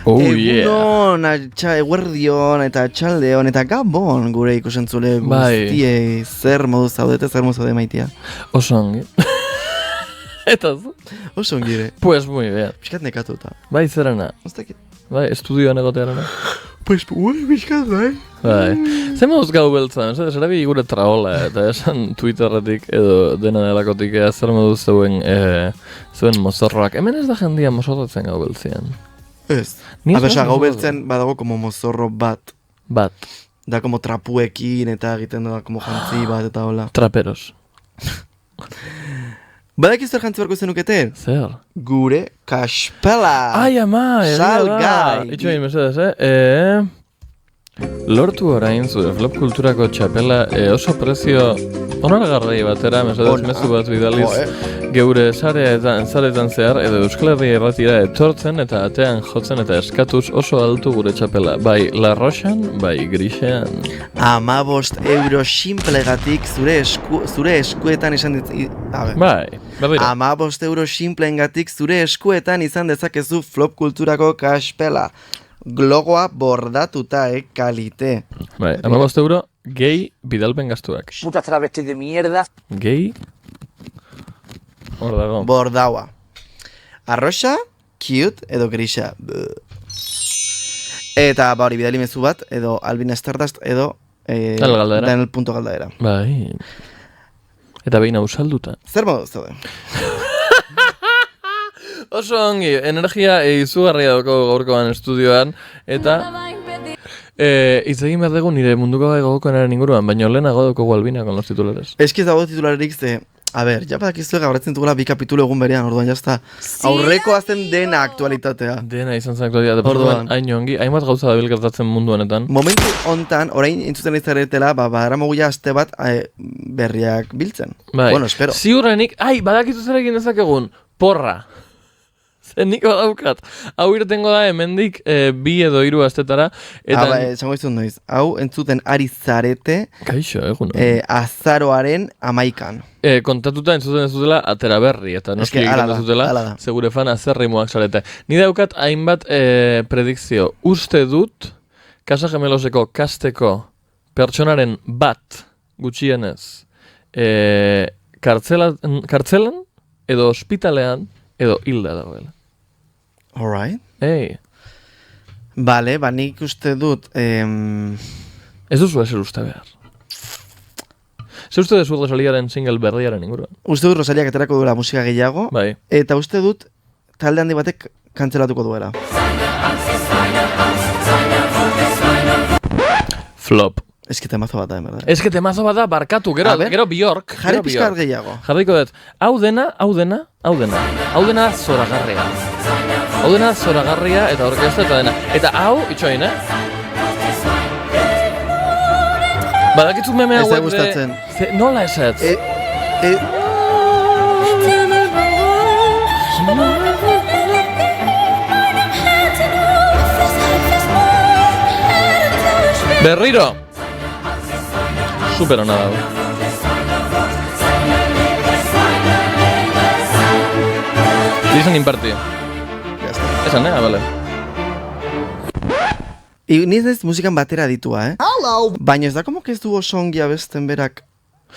Egunon, eguerdion eta txaldeon eta gabon gure ikusentzule guztiei. Zer modu zaudete, zer modu zaude maitia? Oso ongi. Eta zu? Oso ongi ere. Pues muy bien. Piskat nekatuta. Bai, zerana? Bai, estudioan egotearana. Pues, piskat bai. Bai. Zer moduz gau beltzan, zerabi gure traola eta esan Twitterretik edo dena delakotik zer moduz zuen mozorroak. Hemen ez da jendia mozorrotzen gau beltzian. Ez. Abesa, gau beltzen badago como mozorro bat. Bat. Da como trapuekin eta egiten da como jantzi bat eta hola. Traperos. Badak izter jantzi barko zenukete? Zer? Gure kaspela. Ai, ama, salgai. Itxo egin mesedez, lortu orain zure Flop Kulturako txapela oso prezio onaragarri batera, mesedez mezu bat bidaliz geure zaretan zehar edo Euskal Herria Irratira etortzen eta atean jotzen eta eskatuz oso altu gure txapela. Bai La Roxan, bai Grixean. 15 euro simplegatik zure eskuetan izan Bai, berriro. 15 euro simpleengatik zure eskuetan izan dezakezu Flop Kulturako kaspela. Glogoa bordatuta, kalite. Bai, 15 euro gehi bidalpen gastuak. Puta travesti de mierda. Gehi? Hor dago. Bordaua. Arroxa, cute edo grisa. Eta hori bidali mezu bat, edo Albin Stardust, edo Daniel Punto Galdaera. Bai. Eta behin ausalduta. Zer modu zaude? Oso ongi, energia izugarria dauko gaurkoan estudioan, eta hitz egin behar dugu nire munduko gai gogokoenaren inguruan, baina lehenago dauko Albina con los titulares. Eski ez dago titularerik ze, ja badakizu gauratzen dugula 2 kapitulu egun berean, orduan jazta. Aurreko azten dena aktualitatea. Dena izan zen aktualitatea, orduan hain ongi, hainbat gauza dabil gertatzen mundu honetan. Momentu hontan, orain entzuten izaretela, badaramogu ja aste bat berriak biltzen. Bai, bueno, espero. Ziurrenik, badakizu zer egin dezakegun, porra. Nik badaukat. Hau irtengo da hemendik 2 edo 3 astetara. Zango izun noiz. Hau entzuten ari zarete Kaixo, azaroaren 11an. Kontatuta entzuten ez dutela atera berri. Eta noski egiten ez dutela, segure fan azerrimoak zarete. Ni daukat hainbat predikzio. Uste dut, Casa Gemeloseko kasteko pertsonaren bat gutxienez kartzelan edo ospitalean edo hilda dagoela. Alright. Bale, nik uste dut... Ez duzu eser uste behar. Zer uste duzu Rosaliaren single berriaren inguruan? Uste dut Rosaliak aterako duela musika gehiago. Bai. Eta uste dut talde handi batek kantzelatuko duela. Flop. Ez que temazo bat da, en verdad. Ez que temazo bat da, barkatu, gero Bjork. Jarri pizkar gehiago. Jarriko dut, hau dena zoragarria. Hau dena zoragarria eta orkestra eta dena. Eta hau, itxoin, Badakitzu meme hauek de... Ez da gustatzen. Nola esetz? Berriro! Super hona dago. Listening party. Esan, vale. Niz naiz musikan batera ditua, Hello! Baina ez da como que ez du oso ongi abesten berak.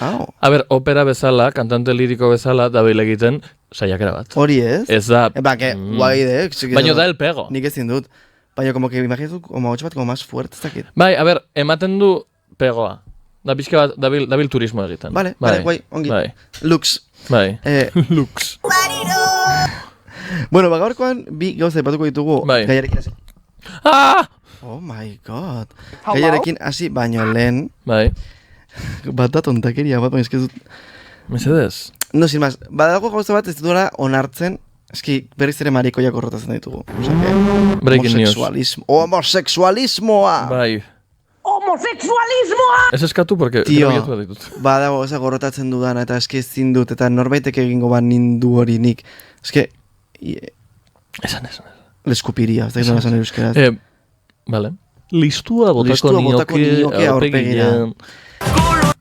A ber, opera bezala, kantante liriko bezala, dabil egiten saiakera bat. Hori ez? Ez da... guai de... Baina da el pego. Nik ezin dut. Baina como que imaginatu, como 8 bat, como más fuerte, ez dakit. Bai, a ber, ematen du pegoa. Da pixka bat, dabil turismo egiten. Vale, guai, ongi. Bai. Lux. Bai. Lux. Bueno, gaurkoan bi gauza ipatuko ditugu. Bai. Gaiarekin hasi. Oh my god. Gaiarekin hasi baino lehen. Bai. Bat da tontakeria bat, baina eskizut. Mesedez. No, sin más. Badago gauza bat ez dutela onartzen. Eski berriz ere marikoiak horretatzen ditugu. Breaking news. Homosexualismoa. Bai. homosexualismoa! Ez eskatu, porque Tio, grabatu bat ditut. badago eza gorrotatzen dudana, eta eske ezin dut, eta norbaitek egingo ban nindu hori nik. Eske, Esan. leskupiria, ez da gizona esan euskeraz. Vale. Listua botako nioke aurpegira.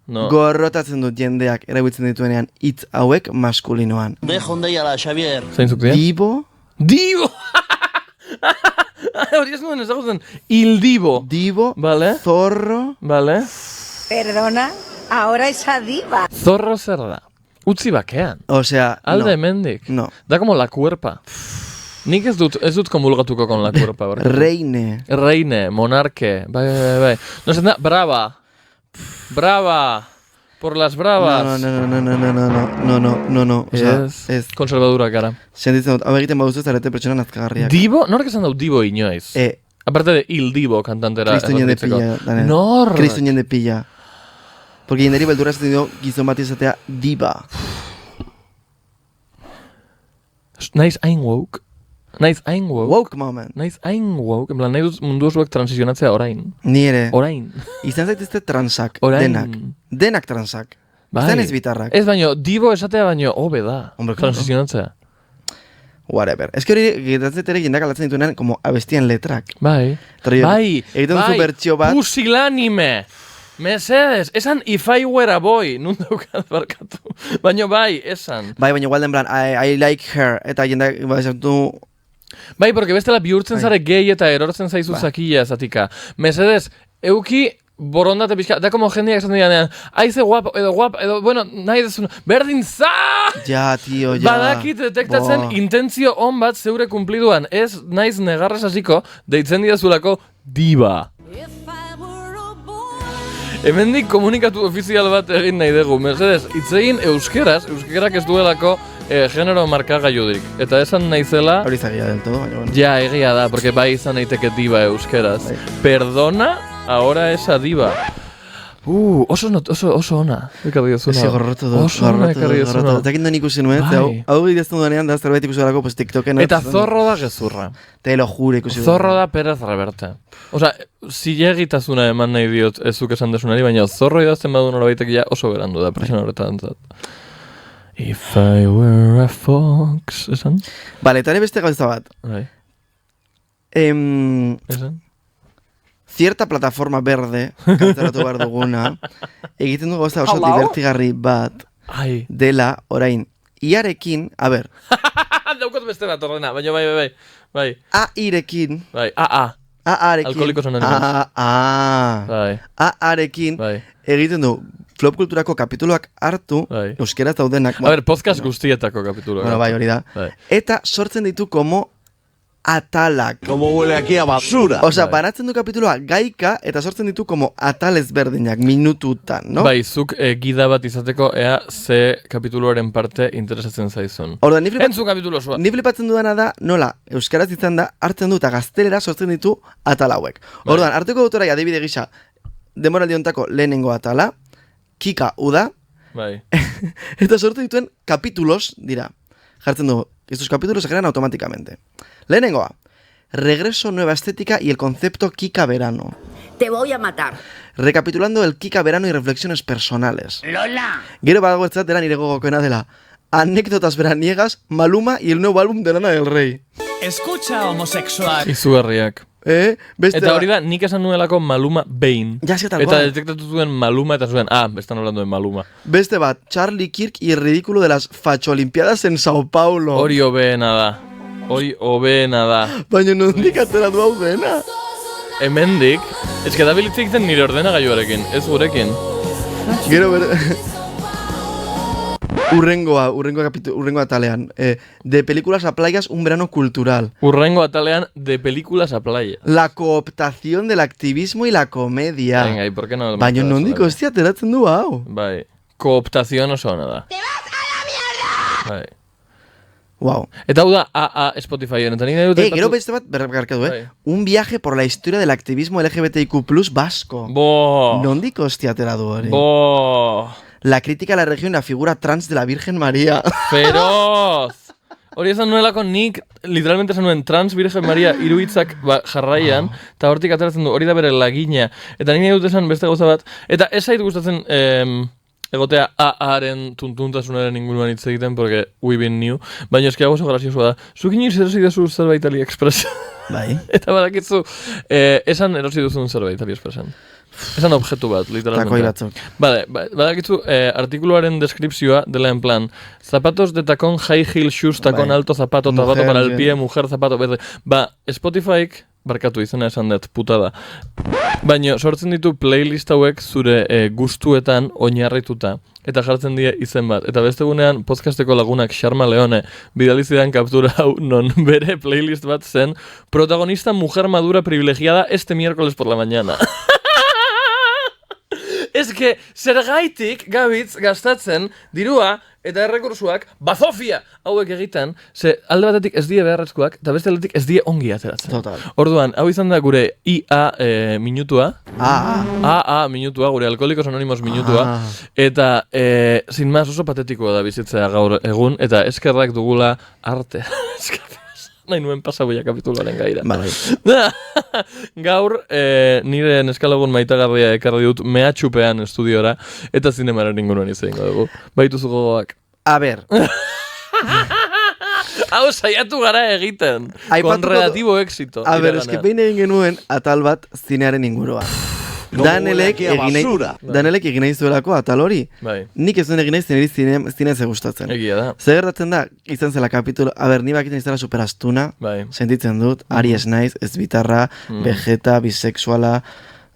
No. Gorrotatzen dut jendeak erabiltzen dituenean hitz hauek maskulinoan. Dejondeiala, Xavier. Zeintzuk dira? Dibo, Hori ez nuen ezagutzen. Ildibo. Vale. zorro, Vale. Perdona, ahora esa diva. Zorro zer da? Utzi bakean. osea, Alde no. hemendik. No. Da como la cuerpa. Nik ez dut komulgatuko con la cuerpa. Reine. Reine, monarque. Bai. No zen da, brava. Brava. Por las bravas. No. Osea, ez. Konservadura gara. Sentitzen dut, hau egiten baduzu zarete pertsona nazkagarriak. Dibo? Nork esan dau Dibo inoiz? Aparte de Il Divo kantantera. Kristo jende pilla, Daniel. Nor? Kristo jende pilla. Porque jenderi beldura esaten dio gizon bat izatea diva. Naiz hain woke. Woke moment. Naiz hain woke. En plan, nahi dut mundu osoek transicionatzea orain. Ni ere. Orain. Izan zaitezte transak. Orain. Denak transak. Bai. Izan ez bitarrak. Ez baino, Divo esatea baino, hobe da. Hombre, claro. Transicionatzea. Whatever. Ez que hori getatzen ere jendak alatzen dituenean como abestien letrak. Bai. Egiten duzu bertsio bat. Pusilanime. Mesedes, esan if I were a boy. Nun daukat barkatu. Baino bai, esan. Bai, baina igual den plan, I like her. Eta jendak, esatu... Bai, porque bestela bihurtzen zare gay eta erortzen zaizu zakila zatika. Mesedes, euki borondate pixka, da como jendeak esan dianean, aize guapo, edo, bueno, nahi dezuna, berdin za! Ja, tio, ja. Badakit detektatzen intentzio on bat zeure kumpliduan, ez naiz negarrez hasiko, deitzen didazulako diva. Hemendik komunikatu ofizial bat egin nahi dugu, Mercedes, itzegin euskeraz, euskerak ez duelako genero markagailudik. Eta esan naizela... Hori zagia del todo, baina bueno. Ja, egia da, porque bai izan naiteke diva euskeraz. Bai. Perdona, ahora esa diva. Oso ona. Ekarri dezuna. Ezi gorrotu du. Oso ona ekarri dezuna. Eta egin duen ikusi nuen, Bai. hau idazten duenean da zerbait ikusi dalako, pues TikToken... Eta zorro da gezurra. Te lo jure ikusi duen. Zorro da Perez Reverte. Osa, zilegitasuna eman nahi diot ezuk esan desunari, baina zorro idazten badu norabaitek ja oso berandu da, pertsona horretan zat. If I were a fox, esan? Bale, eta ere beste gauza bat. Bai, esan? Cierta plataforma verde, kantzeratu behar duguna, egiten du gauza oso divertigarri bat Ai. dela, orain, iarekin, a ber, Daukot beste bat horrena, baina bai. A-irekin, Bai, A-arekin. Alkoholikos Anónimos. Bai. A-arekin, Bai. egiten du Flop Kulturako kapituluak hartu, Bai. euskeraz daudenak. A ber, podcast guztietako kapitulo. Bueno, bai, hori da. Bai. Eta sortzen ditu como atalak. Como huele aquí a basura. Osea, Bai. banatzen du kapitulua gaika eta sortzen ditu como atal ezberdinak, minututan, no? Bai, zuk gida bat izateko ea ze kapituluaren parte interesatzen zaizun. Orda, ni Entzun kapitulo osoa. Ni flipatzen dudana da, nola, euskaraz izan da, hartzen du eta gaztelera sortzen ditu atal hauek. Orduan, arteko autorai adibide gisa, demoraldi hontako lehenengo atala, Kika Uda, Bai. eta sortu dituen kapitulos dira. Jartzen du, estos capítulos se crean automáticamente. Lehenengoa, regreso, nueva estética y el concepto Kika Verano. Te voy a matar. Recapitulando el Kika Verano y reflexiones personales. Lola. Gero badago ez dela nire gogokoena dela. Anécdotas veraniegas, Maluma y el nuevo álbum de Lana del Rey. Escucha, homosexual. Izugarriak. Beste Eta hori da, nik esan nuelako Maluma behin. Ja, tal Eta cual. detektatu zuen Maluma eta zuen, están hablando de Maluma. Beste bat, Charlie Kirk y el ridículo de las facholimpiadas en Sao Paulo. Hori hobeena da. Baina nondik atera du hau dena. Hemendik, eske da bilitzik zen nire ordenagailuarekin, ez gurekin. Gero Urrengoa atalean. De películas a playas, un verano cultural. Urrengo atalean de películas a playa. La cooptación del activismo y la comedia. Venga, ¿y por qué no? Baina nondik ostia ateratzen du hau. Bai. Cooptación oso ona da. ¡Te vas a la mierda! Bai. Wow. Eta hau da, Spotify honetan. Gero beste bat, berrakarkatu, Bai. Un viaje por la historia del activismo LGBTIQ+ vasco. Bo. Nondik ostia atera du hori. Bo. La crítica a la religión y la figura trans de la Virgen María. Feroz. Hori esan nuelako nik, literalmente esan nuen, Trans Virgen Maria iruitzak jarraian, eta hortik ateratzen du, hori da bere lagina. Eta nire dut esan beste gauza bat, eta ez zait gustatzen egotea AA-aren tuntuntasunaren inguruan hitz egiten, porque we been new, baina eski oso graziosua da. Zuk inoiz erosi duzu zerbait AliExpress. Bai. Eta badakitzu, esan erosi duzun zerbait AliExpressan. Esan objektu bat, literalmente. Takoi batzuk. Vale, badakitzu, artikuluaren deskripzioa dela en plan, zapatos de tacón, high heel shoes, tacón alto, zapato para el pie, mujer, zapato, berde. Spotifyk, barkatu izena esan dut, putada. Baina sortzen ditu playlist hauek zure gustuetan oinarrituta. Eta jartzen die izen bat. Eta beste gunean, podcasteko lagunak Sharma Leone bidalizidan kaptura hau non bere playlist bat zen protagonista mujer madura privilegiada este miércoles por la mañana. Ez que, zergaitik gabitz gastatzen dirua eta errekursuak bazofia hauek egiten, ze alde batetik ez die beharrezkoak, eta beste aldetik ez die ongi ateratzen. Total. Orduan, hau izan da gure IA minutua. AA minutua, gure Alkoholikos Anonimos minutua. Eta, sin más, oso patetikoa da bizitzea gaur egun, eta eskerrak dugula arte. Nahi nuen pasaboia kapituluaren gaira. Bai. Gaur, nire neskalagun maitagarria ekarri dut mehatxupean estudiora, eta zinemaren inguruan izango dugu. Baituzu gogoak. A ber. Hau saiatu gara egiten. Con relativo éxito. A ber, eski behin egin genuen atal bat zinearen ingurua. Danelek egin nahi zuelako atal hori. Bai. Nik ez duen egin nahi zinez gustatzen. Egia da. Zer gertatzen da, izan zela kapitulo, a ber, ni bakiten izela superastuna, Bai. sentitzen dut, Aries naiz, ez bitarra, vegeta, bisexuala,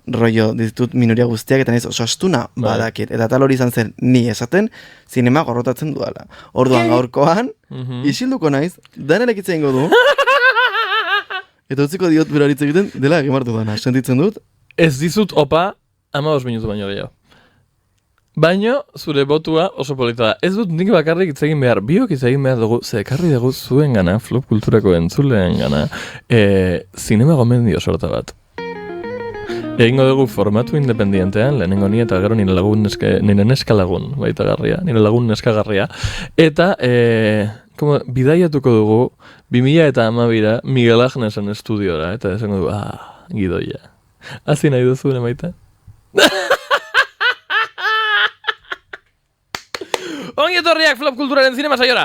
rollo ditut minoria guztiak, eta naiz oso astuna badakit. Eta tal hori izan zen, ni esaten, zinema gorrotatzen duala. Orduan gaurkoan, isilduko naiz, Danelek hitz egingo du, eta utziko diot beraritz egiten, dela egimartu dana, sentitzen dut. Ez dizut opa 15 minutu baino gehiago. Baino, zure botua oso polita da. Ez dut nik bakarrik hitz egin behar, biok hitz egin behar dugu, ze ekarri dugu zuen gana, Flop Kulturako entzuleen gana, zinema gomendio sorta bat. Egingo dugu formatu independientean, lehenengo ni eta gero nire neska lagun, baita garria, nire lagun neska garria. Eta, bidaiatuko dugu, 2012ra Miguel Agnesen estudiora, eta esango dugu, gidoia. Hazi nahi duzu, emaita? Ongi etorriak Flop Kulturaren zinema saiora!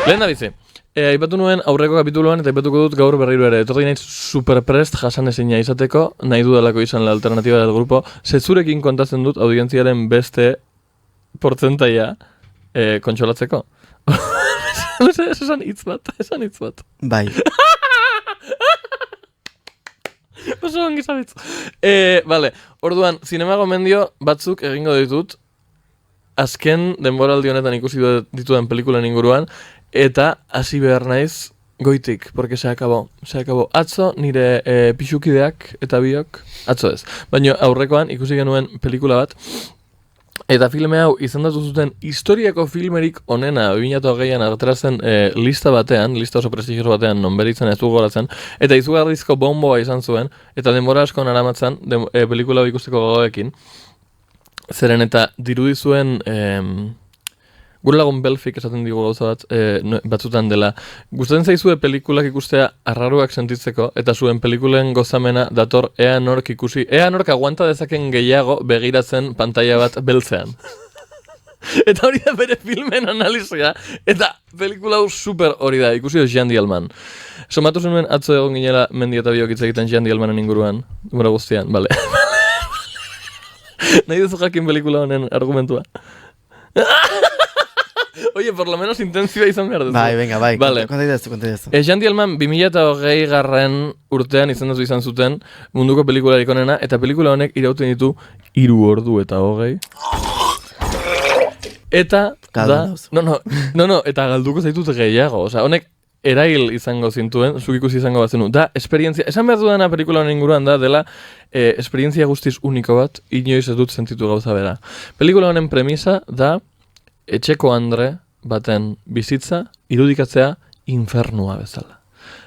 Lehen da bizi. Aipatu nuen aurreko kapituluan eta aipatuko dut gaur berriro ere. Etorri naiz superprest jasan ezina izateko, nahi dudalako izan la alternatiba del grupo. Zezurekin kontatzen dut audientziaren beste portzentaia kontsolatzeko. Esan hitz bat. Bai. Oso ongi zabitz. Vale, orduan, zinema gomendio batzuk egingo ditut, azken denboraldi honetan ikusi ditudan pelikulan inguruan, eta hasi behar naiz goitik, porque se acabó. Atzo nire pixukideak eta biok, atzo ez. Baina aurrekoan ikusi genuen pelikula bat, eta filme hau izendatu zuten historiako filmerik onena 2020an ateratzen lista oso prestigioso batean nonberitzen ez du goratzen, eta izugarrizko bomboa izan zuen, eta denbora asko naramatzan pelikula hau ikusteko gogoekin. Zeren eta dirudi zuen gure lagun Belfik esaten digu gauza bat batzutan dela. Gustatzen zaizue pelikulak ikustea arraruak sentitzeko, eta zuen pelikulen gozamena dator ea nork aguanta dezaken gehiago begiratzen pantalla bat beltzean. Eta hori da bere filmen analizia, eta pelikula hau super hori da, ikusi dut Jean Dielman. Somatu zenuen atzo egon ginela mendi eta biok hitz egiten Jean Dielmanen inguruan, gura guztian, bale. Nahi duzu jakin pelikula honen argumentua? Oye, por lo menos intentsioa izan behar duzu. Bai, venga, bai, vale. konta idazu. Jean Dielman 2020 urtean izendatu izan zuten munduko pelikularik onena, eta pelikula honek irauten ditu 3 ordu eta 20. Eta No, eta galduko zaitut gehiago. Osea, honek erail izango zintuen, zuk ikusi izango bat zenu. Da, esperientzia, esan behar dudana pelikula honen inguruan da, dela esperientzia guztiz uniko bat, inoiz ez dut sentitu gauza bera. Pelikula honen premisa da, etxeko andre baten bizitza irudikatzea infernua bezala.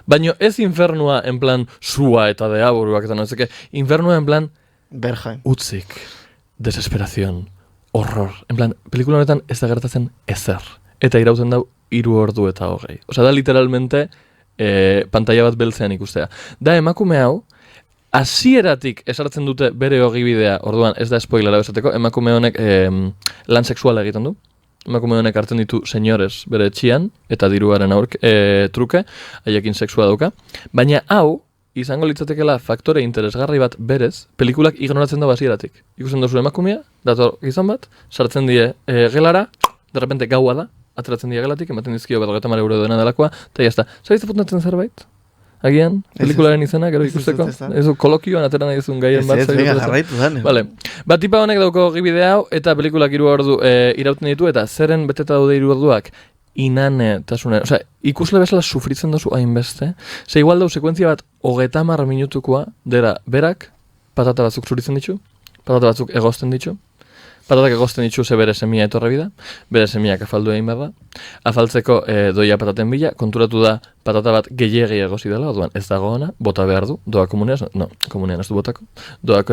Baina ez infernua en plan sua eta deaburuak eta nozeke, infernua en plan Berjain. Utzik, desesperazion, horror. En plan, pelikula honetan ez da gertatzen ezer. eta irauten dau 3 ordu eta 20. Osea, da literalmente pantalla bat beltzean ikustea. Da emakume hau, hasieratik esartzen dute bere ogibidea, orduan ez da spoilera esateko, emakume honek lan sexuala egiten du. Emakume honek hartzen ditu senyores bere etxian, eta diruaren truke, haiekin sexua dauka. Baina hau, izango litzatekela faktore interesgarri bat berez, pelikulak ignoratzen dago hasieratik. Ikusten duzu emakumea, dator gizon bat, sartzen die gelara, derrepente gaua da, ateratzen die gelatik, ematen dizkio 50 euro dena delakoa, eta jazta. Zaiz apuntatzen zerbait? Agian, pelikularen izena, gero ikusteko? Ez kolokioan atera nahi duzun gaien bat. Ez, venga, jarraitu da. Vale. Tipa honek dauko gibidea hau, eta pelikulak 3 ordu irauten ditu, eta zeren beteta daude 3 orduak? Inanetasunen, osea, ikusle bezala sufritzen dozu hainbeste, ze igual dau sekuentzia bat 30 minutukoa, dera, berak, patata batzuk zuritzen ditu, patata batzuk egozten ditu, patatak egozten ditu ze bere semia etorre bida, bere semiak afaldu egin behar da, afaltzeko doia pataten bila, konturatu da patata bat gehiegi egozi dela, orduan ez dago ona, bota behar du, doa komunean, komunean ez du botako, doak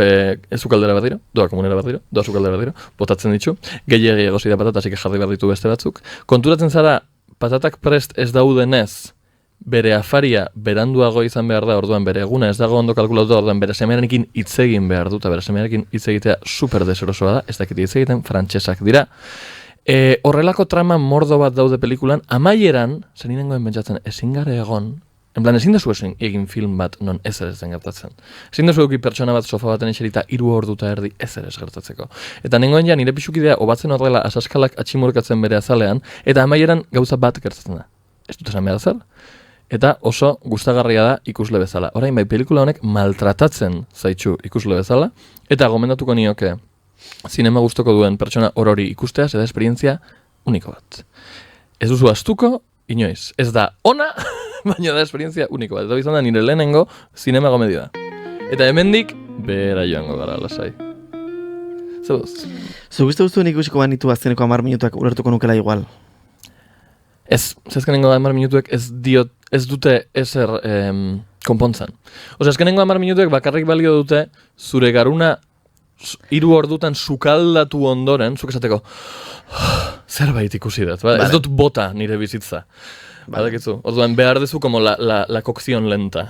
ezukaldera bat dira, doa komunera bat dira, doa zukaldera bat dira, botatzen ditu, gehiegi egozi da patata, asik jarri behar ditu beste batzuk. Konturatzen zara, patatak prest ez daudenez, bere afaria beranduago izan behar da, orduan bere eguna ez dago ondo kalkulatu, orduan bere semearekin hitz egin behar du, eta bere semearekin hitz egitea super deserosoa da, ez dakit hitz egiten frantsesak dira. Horrelako trama mordo bat daude pelikulan, amaieran, zen inengoen pentsatzen, ezin gare egon, en plan, ezin dezu egin film bat non ez ere zen gertatzen. Ezin dezu eki pertsona bat sofa baten eserita 3 ordu eta erdi ez ere ez gertatzeko. Eta nengoen ja nire pixukidea obatzen horrela asaskalak atximurkatzen bere azalean, eta amaieran gauza bat gertatzen da. Ez dut esan behar zer? Eta oso gustagarria da ikusle bezala. Orain bai, pelikula honek maltratatzen zaitxu ikusle bezala, eta gomendatuko nioke zinema gustoko duen pertsona orori ikustea, zeda esperientzia uniko bat. Ez duzu astuko, inoiz. Ez da ona, baina da esperientzia uniko bat. Eta bizan da nire lehenengo zinema gomedia. Eta hemendik, bera joango gara, lasai. Zebuz? Zuguzte guztuen ikusiko banitu azkeneko 10 minutuak ulertuko nukela igual. Ez, zezkenengo 10 minutuek ez dute ezer konpontzan. Osea, azkenengo 10 minutuek bakarrik balio dute zure garuna 3 ordutan sukaldatu ondoren, zuk esateko zerbait ikusi dut, vale? Ez dut bota nire bizitza. Badakitzu, orduan behar dezu como la cocción lenta.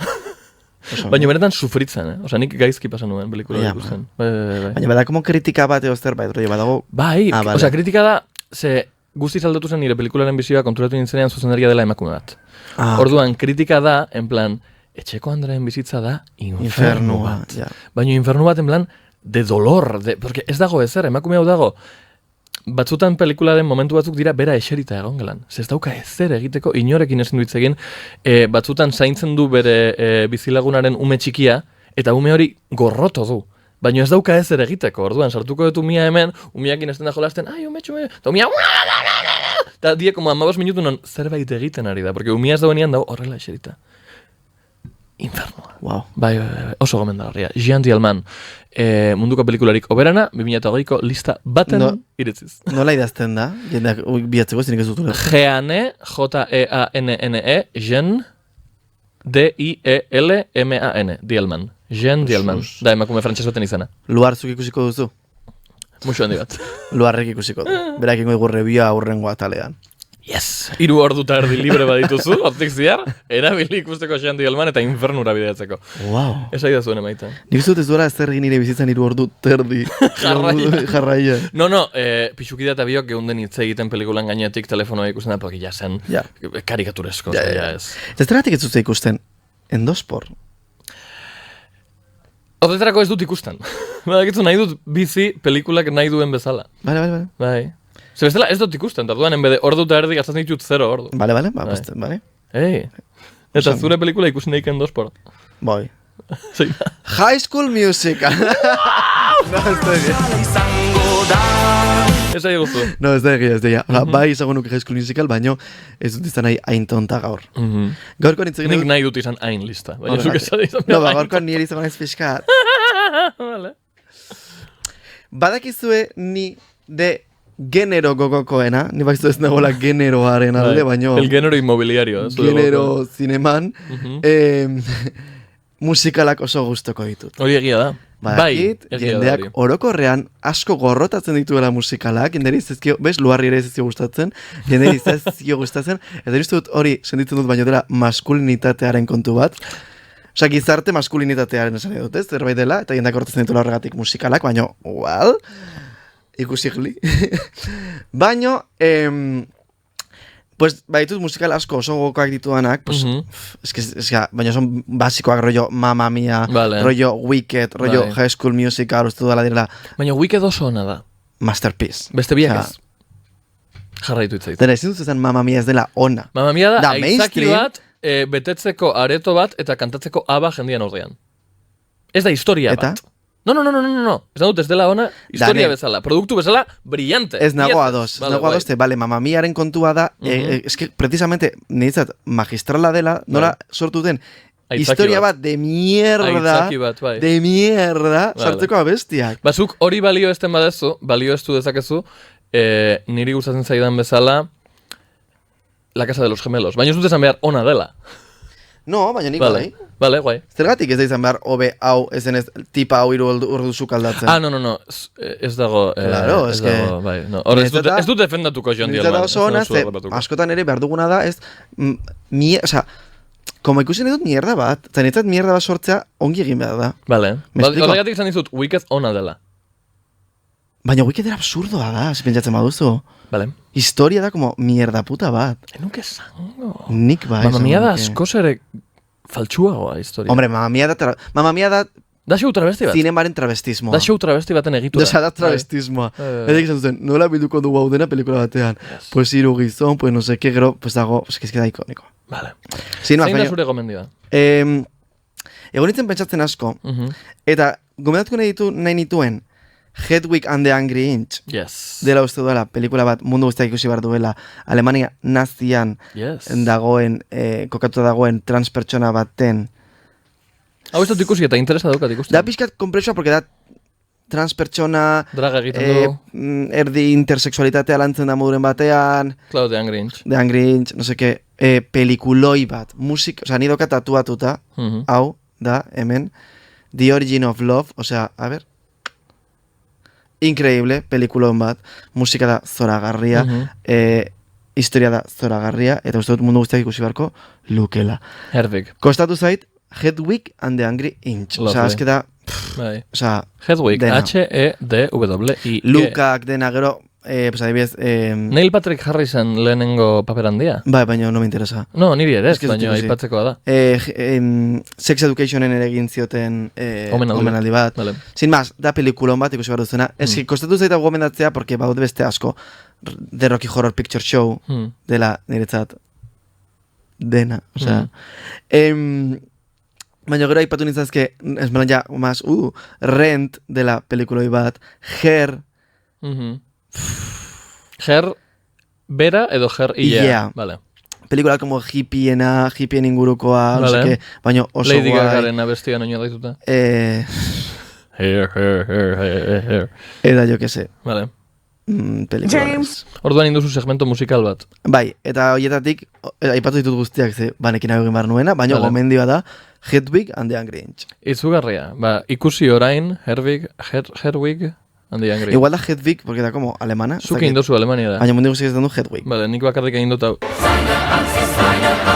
Baina benetan sufritzen, Osea, nik gaizki pasan nuen pelikula ikusten. Baina bada como kritika bat edo zerbait, badago... Bai, osea, kritika da, ze guztiz aldatu zen nire pelikularen bizioa konturatu nintzenean zuzendaria dela emakume bat. Orduan, kritika da, en plan, etxeko Andrearen bizitza da infernu bat. Baina infernu bat, en plan, de dolor, porque ez dago ezer, emakume hau dago, batzutan pelikularen momentu batzuk dira bera eserita egon gelan. Ez dauka ezer egiteko, inorekin ezin du hitz egin, batzutan zaintzen du bere bizilagunaren ume txikia, eta ume hori gorroto du. Baina ez dauka ezer egiteko, orduan, sartuko dut umia hemen, umiakin ez den da jolasten, ai, umetxu, eta umia, eta die, como 15 minutu non zerbait egiten ari da, porque umia ez dauenean dago horrela eserita. Infernua. Wow. Bai, oso gomendagarria. Jean Dielman, munduko pelikularik oberana, 2008ko lista baten iritziz. Nola idazten da? Jendeak bihatzeko zinik ez dutu. Jeane, J-E-A-N-N-E, Jean, D-I-E-L-M-A-N, Dielman. Jean Dielman, da emakume frantses baten izena. Luarzuk ikusiko duzu? Muxo handi bat. Luarrek ikusiko du. Berak ingo igurrebia aurrengo atalean. Yes! 3 ordu eta erdi libre badituzu, hortik ziar, erabili ikusteko Jean Dielman eta infernura bideatzeko. Wow. Esa idea zuen emaiten. Nik uste dut ez duela ezer egin nire bizitzan 3 ordu terdi. Jarraia. No, pixukida eta biok geunden hitz egiten pelikulan gainetik telefonoa ikusten da, porque ja zen karikaturesko. Zerratik ez dut ikusten, endospor. Horretarako ez dut ikusten. Badakitzu nahi dut bizi pelikulak nahi duen bezala. Bale. Bai. Ze bestela ez dut ikusten, tarduan, enbede ordu eta erdi gastatzen ditut 0 ordu. Bale. Ei, eta zure pelikula ikusten daik endospor. Bai. High School Musical. No, ez da egia. Ez da eguzu. No, ez da egia. Bai izango nuke High School Musical, baino ez dut izan nahi hain tonta gaur. Gaurkoan itzegin... Nik nahi dut izan hain lista. Baina zuk esan izan... No, gaurkoan nire izan naiz fiskat. Vale. Badakizue ni de genero gogokoena, ni bakizu ez nagoela generoaren alde, baino... El genero inmobiliario. Genero zineman. Musikalak oso gustoko ditut. Hori egia da. Badakit, egia da jendeak hori. orokorrean asko gorrotatzen dituela musikalak, jenderi zezkio, bez, luarri ere zezkio gustatzen, jenderi zezkio gustatzen, eta uste dut hori sentitzen dut baino dela maskulinitatearen kontu bat. Osa, gizarte maskulinitatearen esan dut, ez? Zerbait dela, eta jendeak gorrotatzen dituela horregatik musikalak, baino, well, ikusikli. Baino, pues, baitut musikal asko oso gokoak ditudanak, pues, baina son basikoak rollo Mamma Mia, Vale. rollo Wicked, rollo Bai. High School Musical, uste dudala direla Baina Wicked oso ona da. masterpiece. Beste biak Osea, ez. Jarraitu itzait. Dena, ezin dut esan Mamma Mia ez dela ona. Mamma Mia da, Da aitzaki mainstream. bat, betetzeko areto bat eta kantatzeko aba jendian aurrean. Ez da historia Eta? bat. No. Esan dut ez dela ona, historia ne- bezala. Produktu bezala, brillante. Ez nago 10. ados, Vale, nago guai. ados, bale, Mamma Miaren kontua da, eske, precisamente, niretzat magistrala dela, nola sortu den, Aitzaki historia bat. bat de mierda, Aitzaki bat, bai. de mierda, Vale. sartzeko abestiak. Bazuk hori balio esten badezu, balio estu dezakezu, niri gustatzen zaidan bezala, La Casa de los Gemelos. Baina ez dut esan behar ona dela. No, baina nik Vale, bai. guai. Zergatik ez da izan behar, hobe hau, ezenez, tipa hau hiru ordu sukaldatzen. Ah, no. Ez dago... Claro, ez es que- dago, bai. No. Hor, ez dut defendatuko John Niretzat Dielman. oso ona, ze askotan ere behar duguna da, ez, osea, como ikusi nahi dut mierda bat, eta niretzat mierda bat sortzea ongi egin behar da. Vale. Me explico? Horregatik izan dizut, Wicked ona dela. Baina Wicked era absurdoa da, pentsatzen baduzu. Vale. Historia da como mierda puta bat. Enuke zango. Nik bai. Mamma Mia da esango nuke. askoz ere faltsuagoa historia. Hombre, Mamma Mia da Da show travesti bat. zinemaren travestismoa. Da show travesti baten egitura. Osea, da travestismoa. Bai. Eta izan zuten, nola bilduko dugu hau dena pelikula batean. Pues hiru gizon, pues no sé qué, gero, pues dago, pues que da ikoniko. Vale. Sin más, Zein da baina, zure gomendioa? egon nintzen pentsatzen asko, Mhm. eta gomendatuko nahi nituen Hedwig and the Angry Inch, Yes. dela uste duela, pelikula bat mundu guztiak ikusi behar duela, Alemania nazian Yes. dagoen, kokatuta dagoen transpertsona baten. Hau ez dut ikusi eta interesa daukat ikusten. Da pixkat komplexua, porque da transpertsona, Draga egiten du. erdi intersexualitatea lantzen da moduren batean, Claude Angrinch. The Angry Inch, no sé qué, pelikuloi bat, osea, ni doka tatuatuta, Mhm. hau da, hemen, The Origin of Love, osea, a ver, increíble, pelikulon bat, musika da zoragarria, historia da zoragarria, eta uste dut mundu guztiak ikusi beharko lukela. Herwig. Kostatu zait, Hedwig and the Angry Inch, osea, Lovely. eske da, Bai. osea, Hedwig. dena. H-E-D-W-I. lukak dena gero, pues adibidez, Neil Patrick Harrison lehenengo paper handia. bai, baina no me interesa. No, niri ere ez, Ez que ez dut baina ikusi. aipatzekoa da. Sex Educationen ere egin zioten omenaldi bat. Vale. Sin más, da pelikulon bat ikusi behar duzena. Ez que kostatu zaita gomendatzea, porque baude beste asko. The Rocky Horror Picture Show, dela niretzat dena. Osea, baina gero aipatu nintzazke, ez melan ja, más, Rent dela pelikuloi bat, Her, Her bera edo Her ilea. Ilea. Vale. pelikula como hippien ingurukoa, no Vale. sé qué, baina oso Lady guai. Gagaren abestia noño daituta. Her. Eta jo que sé, Vale. pelikula. James. Orduan induzu segmento musikal bat. Bai, eta horietatik, aipatu ditut guztiak, ze banekin hau egin behar nuena, baina Vale. gomendioa da Hedwig and the Angry Inch. Izugarria. Ba, ikusi orain, Herwig and the Angry. Igual da Hedwig, porque da como alemana. Zuki indozu Alemania da. Baina mundu guztiak ez du Hedwig. Vale, nik bakarrik egin dut hau.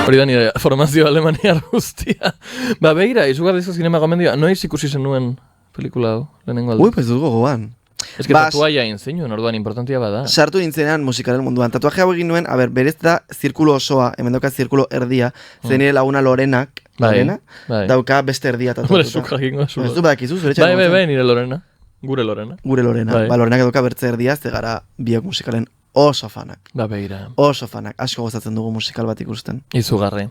Hori da nire formazio alemaniar guztia. Ba, begira, izugarrizko zinema gomendioa. Noiz ikusi zenuen pelikula hau, lehenengo aldi? Ui, pues dut gogoan. Ez que Bas- tatuaia egin zinuen, orduan importantia bada. Sartu nintzenean musikaren munduan. Tatuaje hau egin nuen, a ber, berez da zirkulo osoa, hemen dauka zirkulo erdia, zen nire laguna Lorenak, Bai, Lorena, bai. dauka beste erdia Hombre, tatuatuta. zuk jakingo zu. Ez du badakizu, zure txan. Bai, nire Lorena. Gure Lorena. Gure Lorena. Bai. Ba, Lorenak dauka bertze erdia, ze gara biok musikalen oso fanak. Ba, begira. Oso fanak. Asko gozatzen dugu musikal bat ikusten. Izugarri.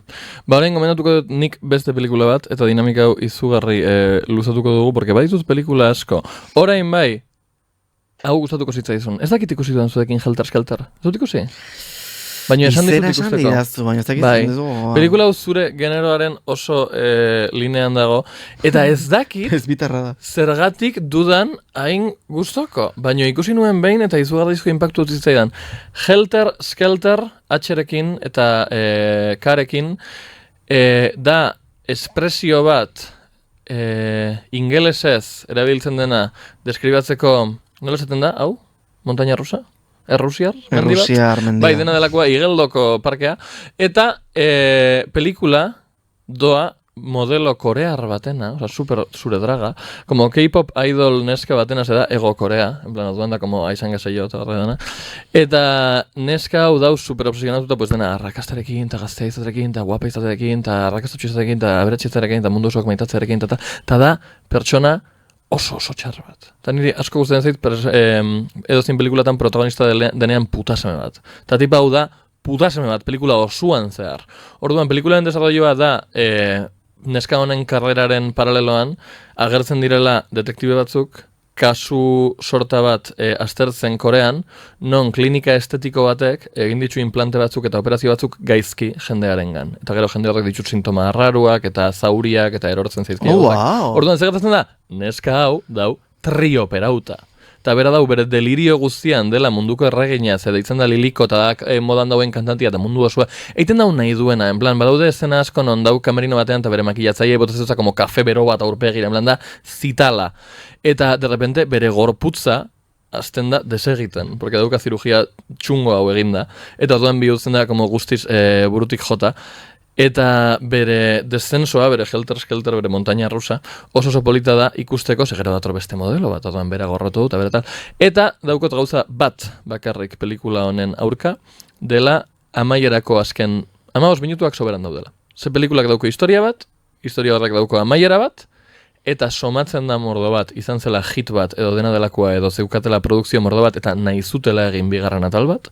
Ba, orain gomendatuko dut nik beste pelikula bat, eta dinamika hau izugarri luzatuko dugu, porque baditut pelikula asko. Orain bai, hau gustatuko zitzaizun. Ez dakit ikusi duan zuekin Helter-Skelter. Ez dut ikusi? Baina esan Izena dizut esan ikusteko. didazu, baina ez dakit Bai. zen dugu. Pelikula hau zure generoaren oso linean dago. Eta ez dakit Ez bitarra da. zergatik dudan hain gustoko. Baina ikusi nuen behin eta izugarrizko impactu zitzaidan. Helter-Skelter H-rekin eta K-rekin da espresio bat ingelesez erabiltzen dena deskribatzeko, nola esaten da, hau? Montaña rusa? Errusiar? Errusiar mendia. Bai, dena delakoa Igeldoko parkea. Eta pelikula doa modelo korear batena, oza, super zure draga, como K-pop idol neska batena se da Ego Korea, en plan, orduan da, como aizan gazaio eta horre dena. Eta neska hau dau super obsesionatuta, pues dena, arrakastarekin, eta gaztea izaterekin, eta guapa izaterekin, eta arrakastatxu izaterekin, eta aberatxezarekin, eta mundu osoak maitatzearekin, eta da, pertsona oso txar bat. Eta niri asko guztien zait, edozin pelikulatan protagonista denean putaseme bat. Eta tipa hau da, putaseme bat, pelikula osuan zehar. Orduan, pelikularen desarrolloa da, neska honen karreraren paraleloan, agertzen direla detektibe batzuk, kasu sorta bat aztertzen Korean, non klinika estetiko batek egin ditu implante batzuk eta operazio batzuk gaizki jendearengan. Eta gero jende horrek ditut sintoma arraruak eta zauriak eta erortzen zaizkia. Oh, wow. Orduan, zer gertatzen da? Neska hau, dau, trioperauta. Eta bera dau, bere delirio guztian dela munduko erregina, ze deitzen da Liliko eta da modan dauen kantantia eta mundu osua. Eiten dau nahi duena, en plan, badaude escena asko non dau kamerino batean eta bere makilatzaia botatzen como kafe bero bat aurpegira, en plan da, zitala. Eta, de repente, bere gorputza azten da desegiten, porque dauka zirugia txungo hau eginda. Eta orduan bihurtzen da, como guztiz burutik jota. Eta bere descensoa, bere helter-skelter, bere montaña rusa, oso polita da ikusteko, segero dator beste modelo bat, orduan bera gorrotu dut, bera tal. Eta daukot gauza bat bakarrik pelikula honen aurka, dela amaierako azken, 15 minutuak soberan daudela. Ze pelikulak dauko historia bat, historia horrek dauko amaiera bat, eta somatzen da mordo bat, izan zela hit bat, edo dena delakoa, edo zeukatela produkzio mordo bat, eta nahi zutela egin bigarren atal bat.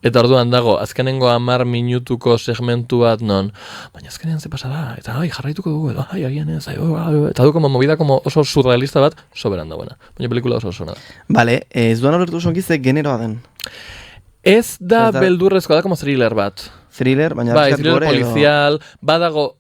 Eta orduan dago, azkenengo 10 minutuko segmentu bat non, baina azkenean ze pasa da, eta jarraituko dugu, edo agian ez, eta du como movida como oso surrealista bat, soberan dagoena. Baina pelikula oso da. Vale, ez duan horretu zonkizte generoa den. Ez da beldurrezkoa, da como thriller bat. Thriller, baina bai, thriller policial, badago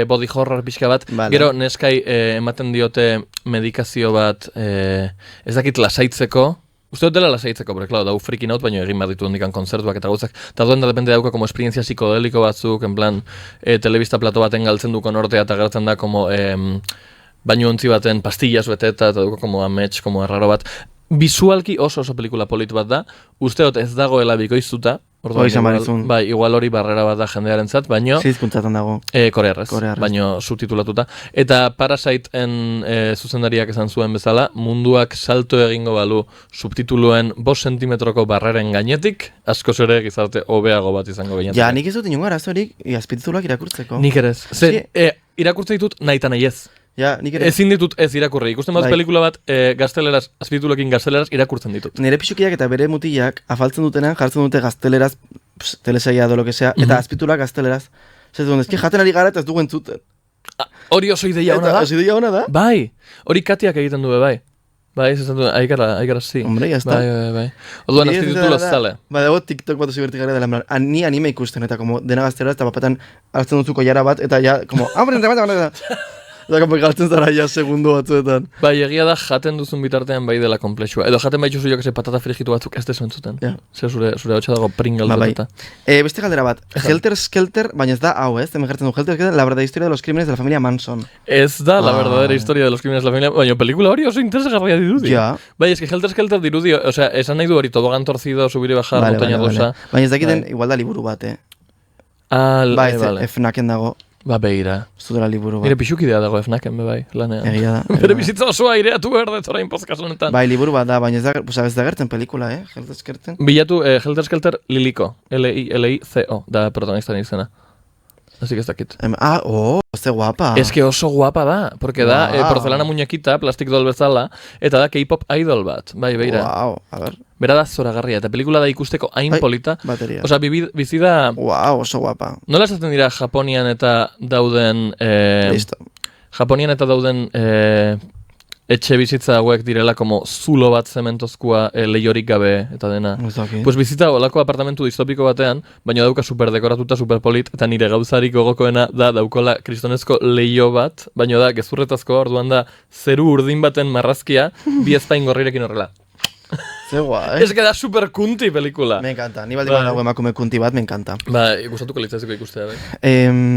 body horror pixka bat, vale. Gero neskai ematen diote medikazio bat, ez dakit lasaitzeko, uste dut dela lasaitzeko, porque claro, dau freaking out, baina egin behar ditu hondikan konzertuak eta gauzak, eta duen da depende dauka como esperientzia psikodeliko batzuk, en plan, telebista plato baten galtzen duko nortea eta gertzen da como baino ontzi baten pastillas beteta, eta duko como amets, como erraro bat. Visualki oso pelikula polit bat da, usteot ez dagoela bikoiztuta, igual hori barrera bat da jendearen zat, baino zizkuntzatan dago korearrez, baino subtitulatuta. Eta Parasiteen zuzendariak esan zuen bezala, munduak salto egingo balu subtituluen 5 sentimetroko barreren gainetik, asko ere gizarte hobeago bat izango gainetik. Ja, nik ez dut inungo arazorik azpitituluak irakurtzeko. Nik ere ez. Irakurtze ditut nahi eta nahi ez. Ja, ezin ditut ez irakurri. Ikusten bat pelikula bat gazteleraz, azpititulekin gazteleraz irakurtzen ditut. Nire pixukiak eta bere mutilak afaltzen dutenean jartzen dute gazteleraz, telesaia do lo que sea, eta azpitulak gazteleraz. Zertu, ezki jaten ari gara eta ez dugu entzuten. Hori oso ideia hona da? Oso ideia hona da? Bai, hori Katiak egiten du bai. Bai, ez du, aikara zi. Hombre, jazta. Bai. Oduan azpititulo ez zale. Ba, dago TikTok bat oso bertik gara dela, ni anime ikusten, eta como dena gazteleraz, eta papetan hartzen dutzuko jara bat, eta ja, como, eta galtzen zara ja segundu batzuetan. Bai, egia da jaten duzun bitartean bai dela komplexua. Edo jaten baituzu joak patata frigitu batzuk ez desu entzuten. Zer zure hotxa dago pringalduta. Beste galdera bat, Helter-Skelter, baina ez da hau, ez? Hemen jartzen du Helter-Skelter, la verdadera historia de los crímenes de la familia Manson. Ez da la verdadera historia de los crímenes de la familia, baina pelikula hori oso interesgarria dirudi. Ja. Bai, es que Helter-Skelter dirudi, osea, esan nahi du hori tobogan torcido, subir y bajar, montaña rusa. Baina ez dakiten, igual da liburu bat, Bai, Fnaken dago. Ba, beira. Zudela liburu bat. Nire pixukidea dago Fnaken, bai, lanean. Egia da. Bere bizitza osoa aireatu berdet orain podcast honetan. Bai, liburu bat da, baina ez da gertzen pelikula, Helter-Skelter. Bilatu Helter-Skelter Liliko, L-I-L-I-C-O, da protagonistaren izena. Así que ez dakit. Ze guapa. Ez que oso guapa da, porque da porcelana muñequita, plastik doll bezala, eta da K-pop idol bat, bai, beira. A ver. Bera da zoragarria, eta pelikula da ikusteko hain polita. Bateria. Osa, bizi da... Oso guapa. Nola esaten dira Japonian eta dauden... Listo. Japonian eta dauden etxe bizitza hauek direla como zulo bat zementozkoa lehiorik gabe eta dena. Pues bizita olako apartamentu distopiko batean, baina dauka super dekoratuta, super polit, eta nire gauzarik gogokoena da daukola kristonezko leio bat, baina da gezurretazko orduan da zeru urdin baten marrazkia, bi ezpain gorrirekin horrela. Ze guai. Ez que da super kunti pelikula. Me encanta, ni baldin badago emakume kunti bat, me encanta. Ba, gustatuko litzaziko ikustea, bai.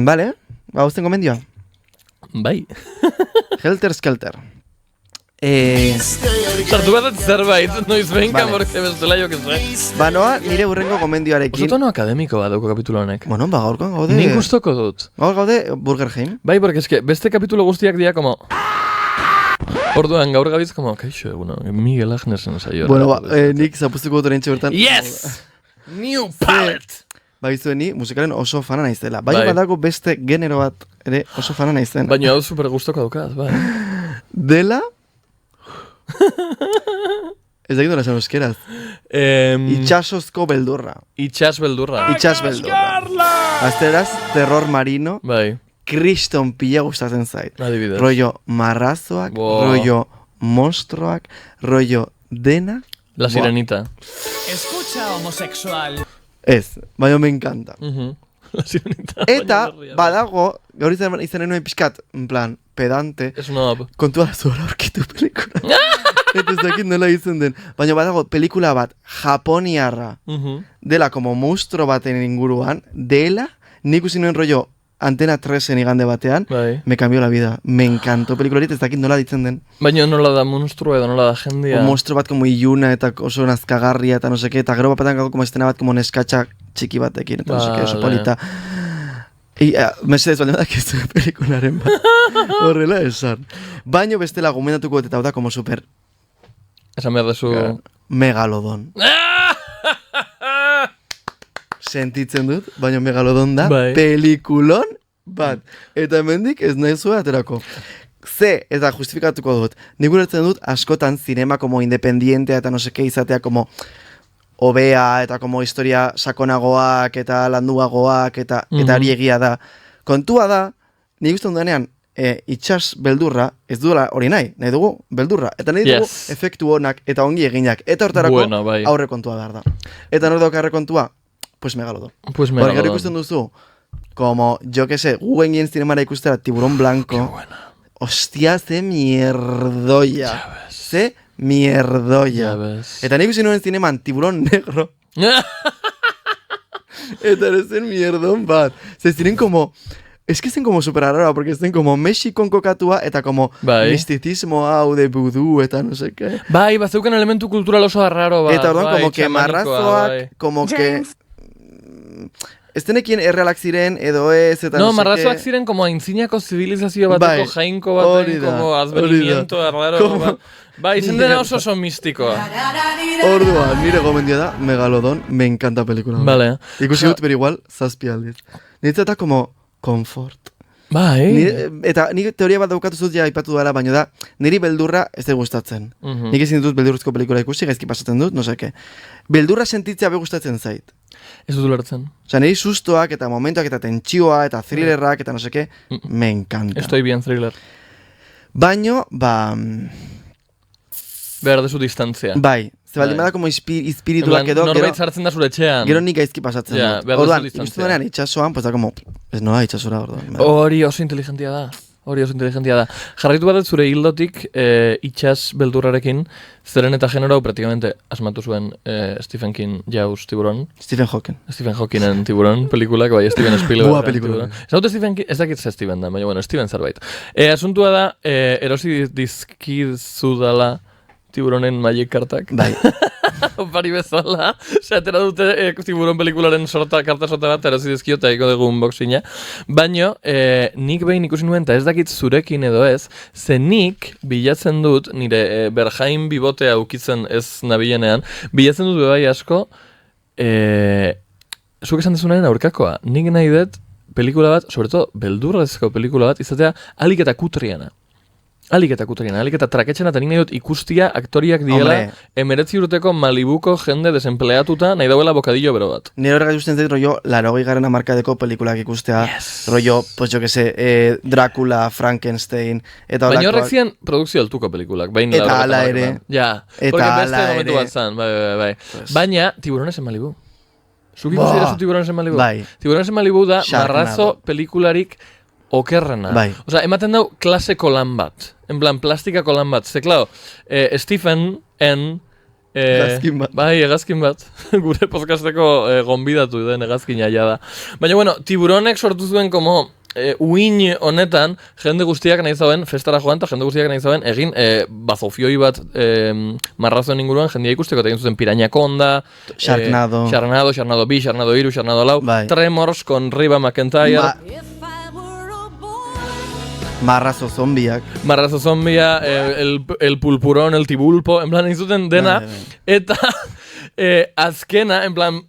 Vale, ba, uzten gomendioa. Bai. Helter Skelter. Sartu bat zerbait, noiz behinka, Vale. porque bestela jo que sé. Banoa, nire hurrengo gomendioarekin. Oso tono akademiko bat dauko kapitulo honek. Bueno, gaurkoan gaude... Nik gustoko dut. Gaur gaude Burgerheim. Bai, porque eske, beste kapitulo guztiak dira, como... Orduan, gaur gabiz, como, kaixo, bueno, Miguel Agnesen saio. Bueno, nik zapustuko dut orentxe bertan. Yes! New palette! Baizu ni musikalen oso fana naizela. Bai, Bai. badago beste genero bat ere oso fana naizena. Baina hau super gustoko daukat, bai. Dela... Ez dakit nola esan euskeraz. Itxasozko beldurra. Itxas beldurra. Itxas beldurra. Azteraz, terror marino, Bai, kriston pila gustatzen zait. adibidez. Rollo marrazoak, Bo. rollo monstroak, rollo dena. La sirenita. Escucha, homosexual. Ez, baina me encanta. La sirenita. Eta, baina berria. badago, gaur izan nuen pixkat, en plan, pedante, Es una app. kontua zuela aurkitu pelikula. Eta ez dakit nola izan den. Baina badago, pelikula bat, japoniarra, dela como monstruo baten inguruan, dela, nik usi nuen rollo Antena 3-en igande batean, Bai. me cambió la vida. Me encantó pelikularit, ez dakit nola ditzen den. Baina nola da monstruo edo nola da jendia. Un monstruo bat como iluna eta oso nazkagarria eta no seke, eta gero batean gago como estena bat como neskatxa txiki batekin, eta no seke, oso Vale. polita. Mesedez, baldin badak ez du pelikularen bat. Horrela esan. Baino bestela gomendatuko dut eta hau da como super Esan behar dezu... megalodon. Sentitzen dut, baina megalodon da, Bai. pelikulon bat. Eta hemendik ez nahi zuen aterako. Ze, eta justifikatuko dut, nik ulertzen dut askotan zinema como independientea eta no seke izatea como hobea eta como historia sakonagoak eta landuagoak eta ari egia da. Kontua da, nik uste dudanean, itxas beldurra, ez duela hori nahi dugu beldurra. Eta nahi dugu Yes. efektu honak eta ongi eginak. Eta hortarako Bueno, bai. aurrekontua behar da. Eta nor dauka aurrekontua? Pues megalodon. Pues Porque gero megalodon. ikusten duzu, como, yo que sé, guen gien zinemara ikustera Tiburón Blanco. Hostia, ze mierdoia. Ze mierdoia. Ya ves. Eta nik ikusi nuen zineman Tiburón Negro. Eta ere zen mierdon bat. Ze ziren como... Es que zen como super arrara, porque zen como Mexikon kokatua eta como Bai. misticismo hau de vudú eta no sé qué. Bai, bazeuken elementu kultural oso arraro bat. Eta orduan bai, como que txamanikoa, marrazoak, bai. como que... Ez denekien errealak ziren edo ez eta No, no sé marrazoak qué. ziren como aintzinako zibilizazio bateko Bai, jainko hori baten, da, como hori azbenimiento da. arraro Como- bat. Bai, izen dena oso mistikoa. Orduan, nire gomendia da, Megalodon, me encanta pelikula. Vale. Ikusi dut, pero igual, 7 aldiz. Niretzat como confort. Bai. Eta nire teoria bat daukatu zut ja aipatu dela, baina da, niri beldurra ez da gustatzen. Nik ezin dut beldurrezko pelikula ikusi, gaizki pasatzen dut, no seke. Beldurra sentitzea be gustatzen zait. Ez dut ulertzen. Osea, niri sustoak eta momentuak eta tentsioa eta thrillerrak eta no seke, me encanta. Estoy bien thriller. Baino, Behar dezu distantzia. bai, ze baldin Bai. bada como espirituak edo, Norbait sartzen da zure etxean. gero nik gaizki pasatzen Ja, dut. behar duzu Orduan, distantzia. ikusten denean itxasoan, pues da como, ez noa itxasora orduan. Hori oso inteligentia da. Hori oso inteligentia da. Jarraitu bat zure hildotik itxas beldurrarekin, zeren eta genero praktikamente asmatu zuen Stephen King Jaws Tiburon. Stephen Hawking. Stephen Hawkingen Tiburon pelikulak, bai, Steven Spielberg. Boa pelikula. Ez dut Stephen King, ez dakit ze Steven da, baina bueno, Steven zerbait. Asuntua da, erosi dizkizu dala Tiburonen magic kartak. Bai. Opari bezala, atera dute Tiburon pelikularen karta sorta bat, erosi dizkio eta eko dugu unboxinga. Baina, nik behin ikusi nuen, eta ez dakit zurekin edo ez, ze nik bilatzen dut, nire berjain bibotea ukitzen ez nabilenean, bilatzen dut bebai asko, zuk esan dezunaren aurkakoa, nik nahi dut pelikula bat, sobre todo, beldurrezko pelikula bat, izatea alik eta kutriana. Alik eta traketxena, eta nik nahi dut ikustia aktoriak diela, Hombre. 19 urteko Malibuko jende desempleatuta, nahi dauela bokadillo bero bat. Nire horrega justen zait rollo, 80 hamarkadeko pelikulak ikustea, Yes. rollo, pues jo que sé, Dracula, Frankenstein, eta Baina holakoak. horrek ziren produkzio altuko pelikulak, bain Eta laurogeta hala hamarketan. ere. Ja, Eta porque beste hala momentu ere. bat zan, bai. Pues. Baina, Tiburones en Malibu. Zuk ikusi dira zu Tiburones en Malibu? Bai. Tiburones en Malibu da Sharknado. marrazo pelikularik okerrena. Bai. Osea, ematen dau klaseko lan bat. En plan, plastikako lan bat. Ze, claro, Stephen N. Hegazkin bat. Bai, hegazkin bat. Gure podcasteko gonbidatu den hegazkina ja da. Baina, bueno, Tiburonek sortu zuen como uin honetan, jende guztiak nahi zauen, festara joan, eta jende guztiak nahi zauen, egin bazofioi bat marrazoen inguruan, jendia ikusteko, eta egin zuten Pirañakonda, Sharknado, Sharknado 2, Sharknado 3, Sharknado 4, bai. Tremors con Riva McEntire, Marrazo zombiak. Marrazo zombia, el pulpurón, el tibulpo, en plan, egin zuten dena, eta azkena, en plan,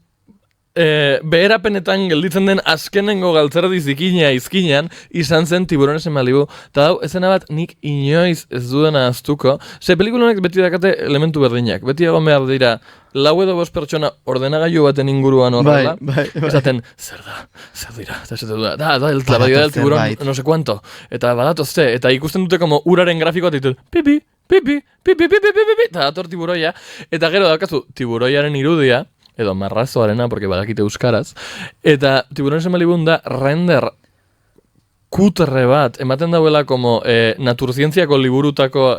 beherapenetan gelditzen den azkenengo galtzerdi zikina izkinan izan zen Tiburones en Malibu. Eta dau, esena bat nik inoiz ez dudana aztuko. Pelikulonek beti dakate elementu berdinak. Beti egon behar dira, 4 edo 5 pertsona ordenagailu baten inguruan horrela. Bai. Esaten, zer dira, eta esaten du da, el trabadio del tiburón, no sé cuánto. Eta badatozte, eta ikusten dute como uraren grafikoa, eta ditu, pipi, eta dator tiburoia. Eta gero daukazu, tiburoiaren irudia, edo marrazoarena, porque badakite euskaraz, eta Tiburones en Malibu da render kutre bat, ematen dauela como naturzientziako liburutako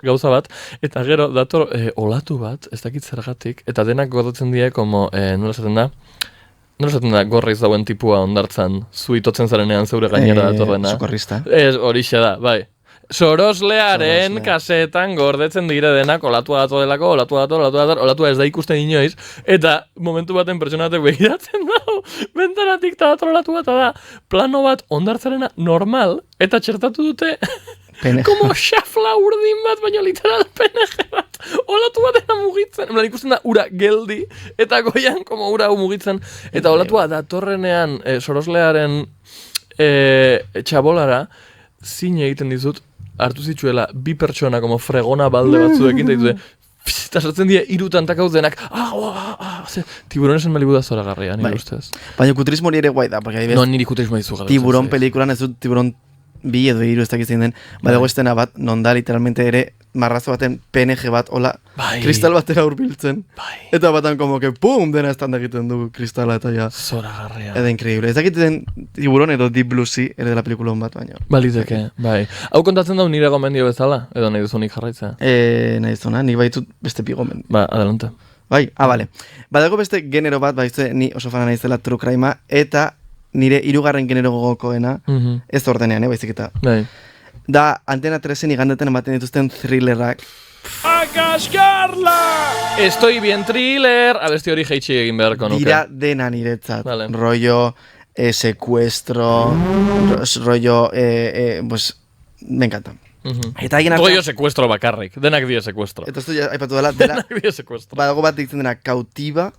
gauza bat, eta gero dator olatu bat, ez dakit zergatik, eta denak gordetzen die como, nola esaten da gorriz dauen tipua ondartzan, zu itotzen zarenean zeure gainera datorrena. Sokorrista. Horixe da, bai. Soroslearen kasetan gordetzen dire denak olatua delako, olatua ez da ikusten inoiz, eta momentu baten pertsona batek begiratzen dago, bentanatik eta dator olatua eta da, plano bat ondartzarena normal, eta txertatu dute, como xafla urdin bat, baina literal PNG bat, olatu batena mugitzen, ikusten da ura geldi, eta goian como ura mugitzen, eta olatua datorrenean soroslearen txabolara, zine egiten dizut, hartu zitzuela 2 pertsona como fregona balde batzuekin, eta sartzen dira 3 tantakauz denak, Tiburones en Malibu da zoragarria, nire ustez. Baina kutrismo ere guai da, porque no, niri kutrismo dizu. Tiburon pelikulan ez dut Tiburon 2 edo 3 ez dakitzen den, badago estena bat, non da literalmente ere marrazo baten PNG bat, hola, kristal batera hurbiltzen. Eta batan como que pum, dena estanda egiten du kristala eta ja. Zoragarria. Eta increíble. Ez dakiten Tiburon edo Deep Blue Sea ere dela pelikulon bat baina. Baliteke, bai. Hau kontatzen dau nire gomendio bezala, edo nahi duzunik jarraitzea? Nahi duzuna, nik baitut beste pi gomendio. Ba, adelante. Bai, bale. Badago beste genero bat, baizue, ni oso fana naizela true crime eta nire 3. genero gogokoena, ez ordenean, baizik eta. Bai. Da, Antena 3en igandeten ematen dituzten thrillerak. ¡A cascarla! Estoy bien thriller! Abesti hori jeitsi egin beharko nuke. Dira dena niretzat. Vale. Rollo, secuestro, rollo, pues, me encanta. Eta haien Rollo secuestro bakarrik, denak die secuestro. Eta esto ya aipatu dela, dela, Denak die secuestro. badago bat ditzen dena Cautiva,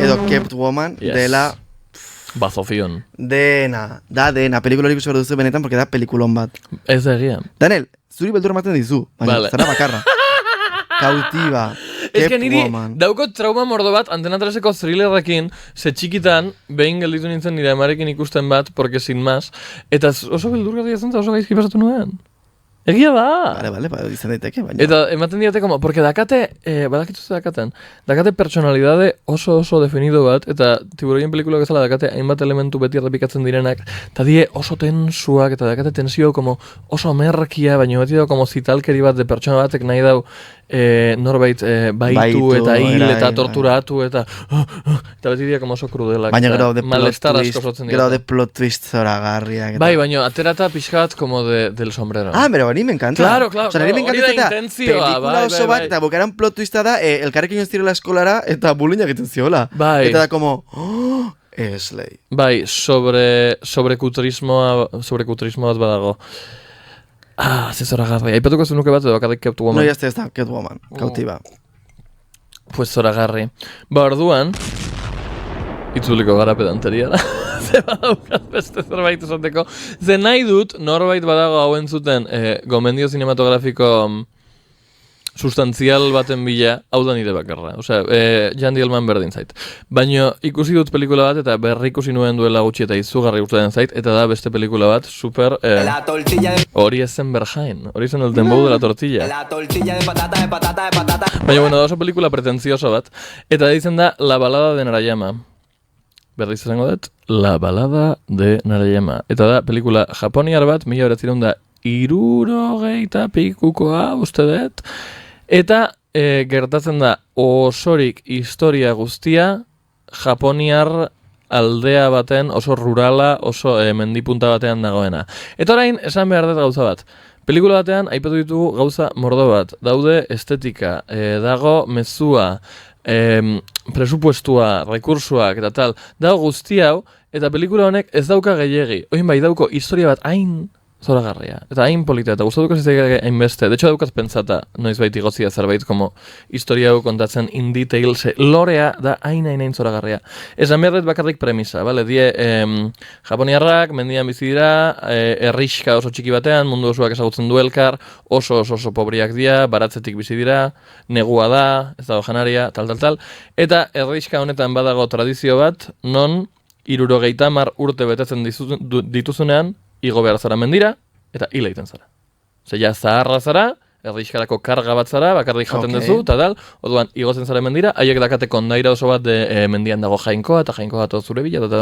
edo Kept Woman, dela... Bazofion. Dena, pelikula hori ikusi behar duzu benetan, porque da pelikulon bat. Ez egia. Daniel, zuri beldur ematen dizu, baina Vale. zara bakarra. Cautiva, Ez que Kept niri Woman. daukot trauma mordo bat Antena 3eko thrillerrekin, ze txikitan, behin gelditu nintzen nire amarekin ikusten bat, porque sin más, eta oso beldurgarria zen, eta oso gaizki pasatu nuen. Egia da! Vale, izan daiteke, baina... Eta ematen diote como, porque dakate, badakituzte dakate personalidade oso definido bat, eta Tiburoien pelikuloak ezala dakate hainbat elementu beti errepikatzen direnak, eta die oso tensuak, eta dakate tensio como oso merkia, baina beti dago como zitalkeri bat de pertsona batek nahi dau norbait baitu eta hil eta torturatu eta beti dira como oso krudelak. Baina gero de malestar asko sortzen dira. Gero de plot twist zoragarriak. Bai, baina aterata pixkat como del sombrero. Ah, pero a mí me encanta. Claro, O sea, a mí me hori encanta da eta intentzioa, pelikula oso bat, eta bukaran plot twista da, elkarrekin ez direla eskolara, eta bullying egiten ziola. Bai. Eta da como, Slay. Bai, sobre kutrismoa bat badago. Zoragarri. Aipatuko zenuke bat edo bakarrik Kept Woman. No, ya está, Kept Woman, Cautiva. Pues zoragarri. Ba, orduan, itzuliko gara pedanteria da. Ze badaukat beste zerbait esateko. Ze nahi dut, norbait badago hauen zuten gomendio cinematografiko sustantzial baten bila, hau da nire bakarra. Osea, Jan Dielman berdin zait. Baina ikusi dut pelikula bat eta berri ikusi nuen duela gutxi eta izugarri gustatzen zait, eta da beste pelikula bat, super... hori ezen Berjain, hori zen el dembow de la tortilla. Baina, bueno, da oso pelikula pretentzioso bat, eta ditzen da La balada de Narayama. Berriz izango dut, La balada de Narayama. Eta da pelikula japoniar bat, 1960 pikukoa, uste dut. Eta gertatzen da osorik historia guztia Japoniar aldea baten, oso rurala, oso mendipunta batean dagoena. Eta orain, esan behar dut gauza bat. Pelikula batean, aipatu ditugu gauza mordo bat. Daude estetika, dago mezua, presupuestua, rekursuak eta tal. Dago guzti hau, eta pelikula honek ez dauka gehiegi. Oin bai, dauko historia bat hain zoragarria. Eta hain polita, eta gustatuko zitzaiak hainbeste. De hecho, daukat pentsata, noiz baiti gozia zerbait, como historia hau kontatzen in detail, ze lorea da hain zoragarria. Esan behar dut bakarrik premisa, bale? Die, japoniarrak, mendian bizi dira, herrixka oso txiki batean, mundu osoak ezagutzen du elkar, oso pobriak dira, baratzetik bizi dira, negua da, ez dago janaria, tal. Eta herrixka honetan badago tradizio bat, non 70 urte betetzen dituzunean, igo behar zara mendira, eta hil egiten zara. Zeia zaharra zara, erdixkarako karga bat zara, bakarrik jaten duzu, eta dal, orduan igotzen zara mendira, haiek dakate kondaira oso bat mendian dago jainkoa, eta jainkoa dato zure bila, eta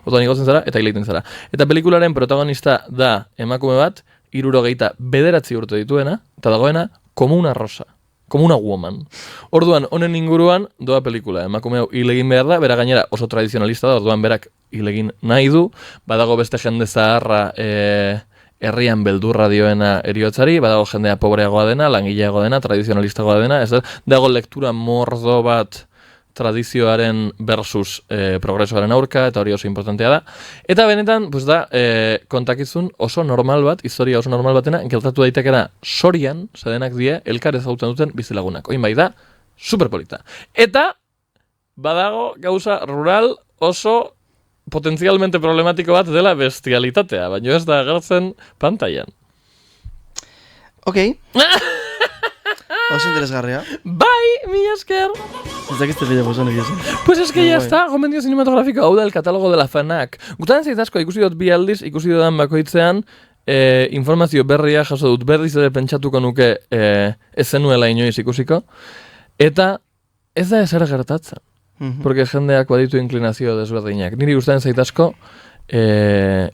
orduan igotzen zara, eta hil egiten zara. Eta pelikularen protagonista da emakume bat, 79 urte dituena, eta dagoena, komuna rosa. Komuna woman. Orduan, honen inguruan, doa pelikula. Emakume hau hil egin behar da, bera gainera oso tradizionalista da, orduan berak hil egin nahi du, badago beste jende zaharra herrian beldurra dioena eriotzari, badago jendea pobreagoa dena, langileagoa dena, tradizionalistagoa dena, ez da, dago lektura mordo bat tradizioaren versus progresoaren aurka, eta hori oso importantea da. Eta benetan, pues da, kontakizun oso normal bat, historia oso normal batena, gertatu daitekena Sorian, zadenak die, elkar ezagutzen duten bizilagunak. Oin bai da, superpolita. Eta, badago gauza rural oso potentzialmente problematiko bat dela bestialitatea, baina ez da agertzen pantailan. Ok. Oso interesgarria. Bai, mila esker. Ez dakizte gehiago esan egizan. Pues es que ya está, gomendio cinematografiko hau da el catálogo de la FNAC. Gustatzen zait asko, ikusi dut 2 aldiz, ikusi dudan bakoitzean, informazio berria jaso dut, berriz ere pentsatuko nuke ez zenuela inoiz ikusiko, eta ez da ezer gertatzen. Porque jendeak baditu inklinazio desberdinak. Niri gustatzen zait asko,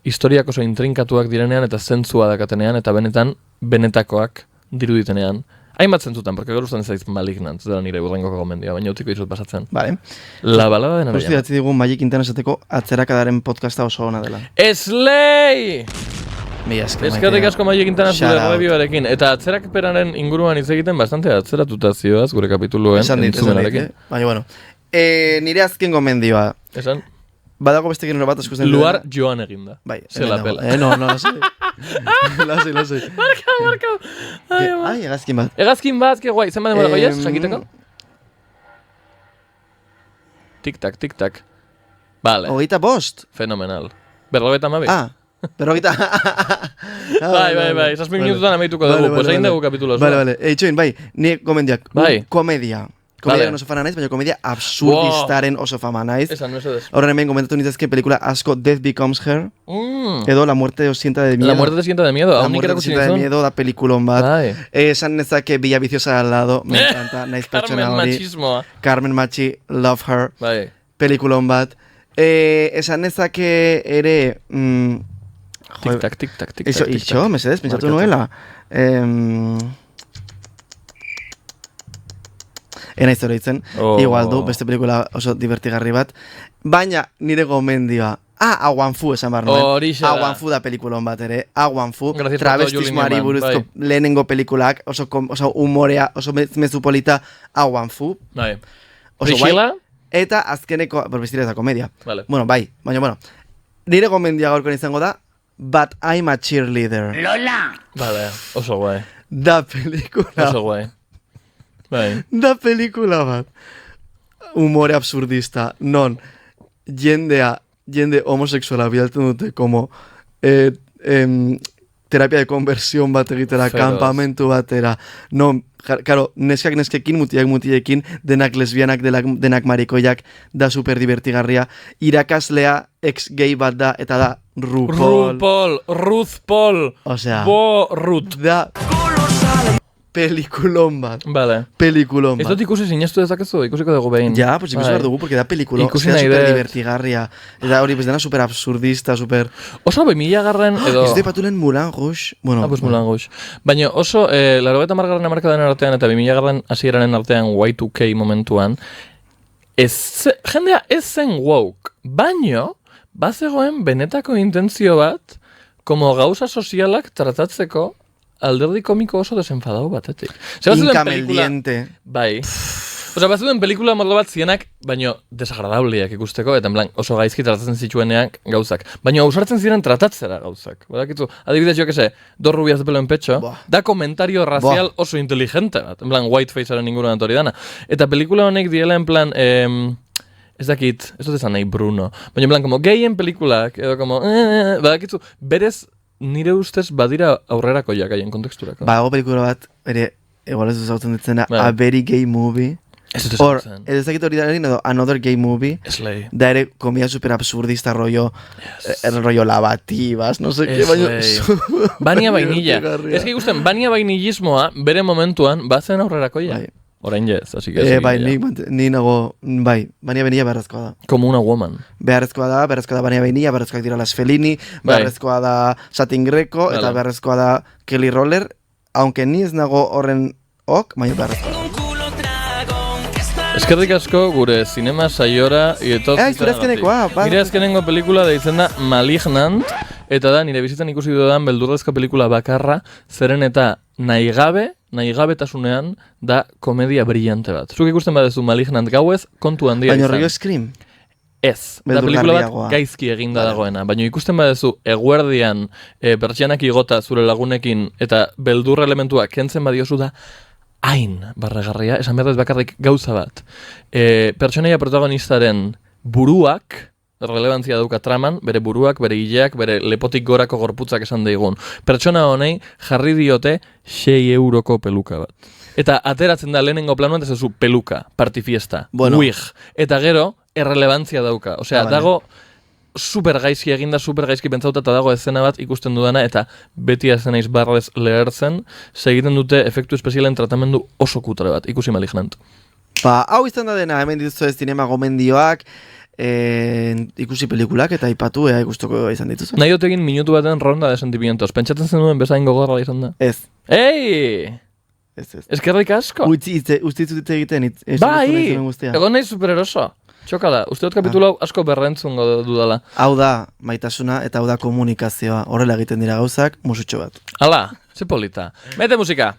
historiak oso intrinkatuak direnean eta zentzua dakatenean, eta benetakoak diruditenean. Hainbat zentzutan, porque gaur ustean zaiz Malignant, dela nire urrengoko gomendioa, baina utiko izut pasatzen. Vale. La balada de Naroya. Justi datzi digu Magic Internet esateko atzerakadaren podcasta oso ona dela. Slay! Mila esker. Eskerrik asko Magic Internet zure reviewarekin. Eta atzerakperaren inguruan hitz egiten bastante atzeratuta zioaz gure kapituluen entzumenarekin. Baina, bueno. Nire azken gomendioa. Esan? Badago beste genero bat eskusten Luar joan eginda. Bai. Se la pela. No, lasai. Lasai. Markau. Ai, egazkin bat. Egazkin bat, que guai. Zenbat demora goiaz, jakiteko? Tic-tac. Vale. 25. Fenomenal. 52. Berrogeita. Bai. 6 minututan amaituko dugu. Pues egin dugu kapitulo. Vale. Eitxoin, bai. Ni komendiak. Bai. Komedia oso fana naiz, baina komedia absurdistaren oso fama naiz. Esan, no eses. Horren hemen komentatu nitezke pelikula asko Death Becomes Her, edo La muerte os sienta de miedo. La muerte te sienta de miedo. La muerte te sienta de miedo, da pelikulon bat. Bai. Esan nezake Villa Viciosa al lado, me encanta, naiz pertsona hori. Machismoa. Carmen Machi, Love Her, Bai. pelikulon bat. Esan nezake ere... Tic-tac. Ixo, mesedez, pentsatu nuela. Enaiz horreitzen, igual du, beste pelikula oso divertigarri bat. Baina nire gomendioa. Aguanfu esan behar nuen. Horixe da. Aguanfu da pelikulon bat ere. Aguanfu, travestismoari buruzko lehenengo pelikulak, oso humorea, oso mezu polita. Aguanfu. Bai. Oso guai. Eta azkeneko, bestira eta komedia. Vale. Bueno, bai. Baina, nire gomendioa gaurkoan izango da, But I'm a Cheerleader. Lola. Vale, oso guai. Da pelikula. Oso guai. Bai. Da pelikula bat. Humore absurdista. Non, jende homosexuala bialtzen dute como terapia de conversión bat egitera, kampamentu batera. Non, claro, neskekin, mutilekin, denak lesbianak, denak marikoiak, da super divertigarria. Irakaslea ex-gay bat da, eta da Ruth Paul. Osea, Ruth. Da pelikulon bat. Vale. Pelikulon bat. Ez dut ikusi sinestu dezakezu, ikusiko dugu behin. Ja, pues ikusi behar dugu, porque da pelikulon. Ikusi nahi super divertigarria. Eta hori, dena super absurdista, super... Oso 2000garren edo... Ez de patulen Moulin Rouge. Bueno, pues Moulin Rouge. Baina oso, 80garren hamarkadaren artean eta 2000garren hasieranen artean Y2K momentuan, Jendea ez zen woke, baino, bazegoen benetako intentzio bat, como gauza sozialak tratatzeko alderdi komiko oso desenfadau batetik. Inkameldiente. Bai. Osa, bazuden pelikula mordo bat zienak, baino desagradableak ikusteko, eta en plan, oso gaizki tratatzen zitueneak gauzak. Baino ausartzen ziren tratatzera gauzak. Badakizu, adibidez jo, dos rubias de pelo en pecho, da komentario racial oso inteligente bat. En plan, whitefacearen inguruan hori dana. Eta pelikula honek diela en plan, ez dakit, ez dut esan nahi Bruno, baina en plan, como gayen pelikulak, edo como, badakizu, berez nire ustez badira aurrerako jakaien konteksturako. Bago pelikula bat, igual ez duzautzen ditzena, A Very Gay Movie. Ez dut esan. Ez dakit hori darin, edo Another Gay Movie. Eslei. Da ere komia super absurdista rollo, rollo lavativas, no sé qué, baina... Bania vainilla. Ez que ikusten, bania vainillismoa bere momentuan bazen aurrerakoia. Orain jez, así que... Bai, ni nago, bai, bania vainilla beharrezkoa da. Como una woman. Beharrezkoa da bania vainilla, beharrezkoak dira Las Fellini, beharrezkoa da Satin Greco, eta beharrezkoa da Kelly Roller, aunque ni ez nago horren ok, baina beharrezkoa. Eskerrik asko gure zinema saiora zure azkenekoa. Nire azkenengo pelikula deitzen da Malignant, eta da nire bizitzan ikusi dudan beldurrezko pelikula bakarra, zeren eta nahigabetasunean da komedia brillante bat. Zuk ikusten badezu Malignant gauez, kontu handia izan. Baina rollo Scream? Ez, da pelikula bat gaizki eginda dagoena, baina ikusten badezu eguerdian pertsianak igota zure lagunekin eta beldur elementua kentzen badiozu da hain barregarria, esan behar dut bakarrik gauza bat. Pertsonaia protagonistaren buruak, relevantzia dauka traman, bere buruak, bere hileak, bere lepotik gorako gorputzak esan daigun. Pertsona honei jarri diote 6 euroko peluka bat. Eta ateratzen da lehenengo planuan ez peluka, partifiesta, wig. Eta gero, errelevantzia dauka. Osea, dago super gaizki eginda, super gaizki pentsauta, eta dago escena bat ikusten dudana, eta beti escena izbarrez lehertzen, segiten dute efektu espezialen tratamendu oso kutre bat, ikusi Malignant. Hau izan da dena, hemen dituzu ez zinema gomendioak, ikusi pelikulak eta ipatu ikustuko izan dituzu. Nahi dut egin minutu baten ronda de sentimientos. Pentsatzen zenuen bezain gogorra izan da? Ez. Ei! Eskerrik asko? Ustitzu egiten. Bai! Egon nahi supereroso. Txokala, uste dut kapitulu asko berrentzungo dudala. Hau da maitasuna eta hau da komunikazioa. Horrela egiten dira gauzak, musutxo bat. Hala, ze polita. Mete musika!